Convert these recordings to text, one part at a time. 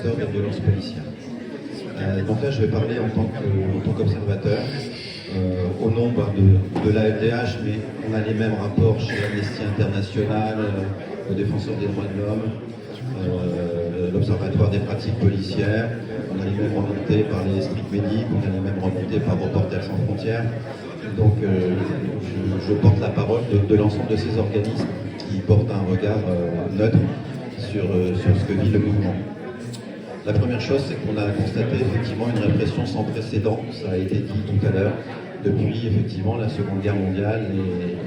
observateurs de violences policières. Donc là, je vais parler en tant qu'observateur, au nom de l'ALDH, mais on a les mêmes rapports chez Amnesty International, le Défenseur des droits de l'homme, l'Observatoire des pratiques policières, on a les mêmes remontées par les Strict Medic, on a les mêmes remontées par Reporters sans frontières. Donc je porte la parole de l'ensemble de ces organismes qui portent un regard neutre sur ce que vit le mouvement. La première chose, c'est qu'on a constaté effectivement une répression sans précédent, ça a été dit tout à l'heure, depuis effectivement la Seconde Guerre mondiale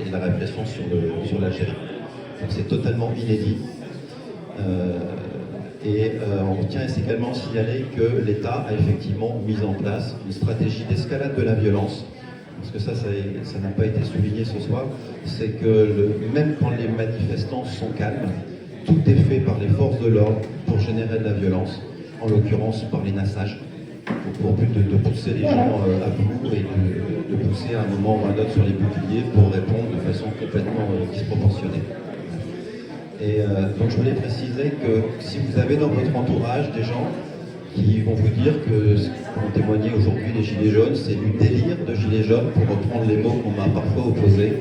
et la répression sur l'Algérie. Donc c'est totalement inédit. On tient également à signaler que l'État a effectivement mis en place une stratégie d'escalade de la violence. Parce que ça n'a pas été souligné ce soir, c'est que même quand les manifestants sont calmes, tout est fait par les forces de l'ordre pour générer de la violence, en l'occurrence par les nassages, pour but de pousser les gens à bout et de pousser à un moment ou à un autre sur les boucliers pour répondre de façon complètement disproportionnée. Et donc je voulais préciser que si vous avez dans votre entourage des gens qui vont vous dire que ce qu'ont témoigné aujourd'hui les Gilets jaunes, c'est du délire de Gilets jaunes, pour reprendre les mots qu'on m'a parfois opposés.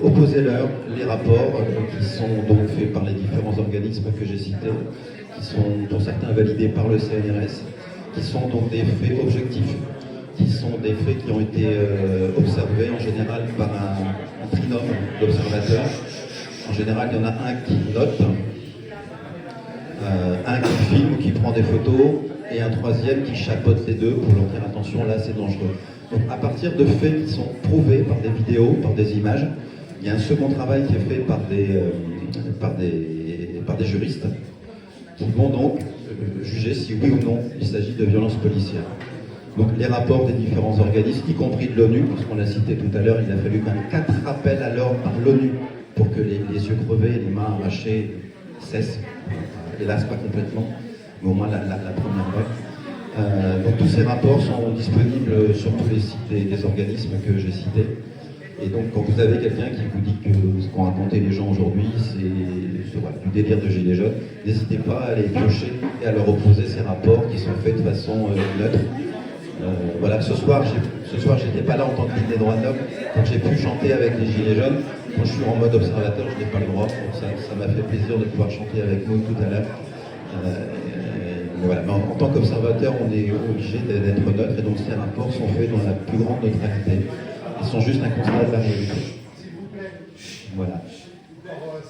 Opposez-leur les rapports qui sont donc faits par les différents organismes que j'ai cités, qui sont pour certains validés par le CNRS, qui sont donc des faits objectifs, qui sont des faits qui ont été observés en général par un trinôme d'observateurs. En général, il y en a un qui note, un qui filme, qui prend des photos, et un troisième qui chapeaute les deux pour leur dire attention, là c'est dangereux. Donc à partir de faits qui sont prouvés par des vidéos, par des images, il y a un second travail qui est fait par des juristes qui vont donc juger si oui ou non il s'agit de violences policières. Donc les rapports des différents organismes, y compris de l'ONU, parce qu'on l'a cité tout à l'heure, il a fallu quand même 4 rappels à l'ordre par l'ONU pour que les yeux crevés et les mains arrachées cessent. Hélas, pas complètement, mais au moins la première vague. Donc tous ces rapports sont disponibles sur tous les sites des organismes que j'ai cités. Et donc quand vous avez quelqu'un qui vous dit que ce qu'ont raconté les gens aujourd'hui, c'est voilà, du délire de Gilets jaunes, n'hésitez pas à les piocher et à leur opposer ces rapports qui sont faits de façon neutre. Voilà, ce soir, j'étais pas là en tant que guide des droits de l'homme, donc j'ai pu chanter avec les Gilets jaunes. Quand je suis en mode observateur, je n'ai pas le droit, donc ça m'a fait plaisir de pouvoir chanter avec nous tout à l'heure. Voilà. Mais en tant qu'observateur, on est obligé d'être neutre, et donc ces rapports sont faits dans la plus grande neutralité. Ils sont juste un constat de la réalité. Voilà.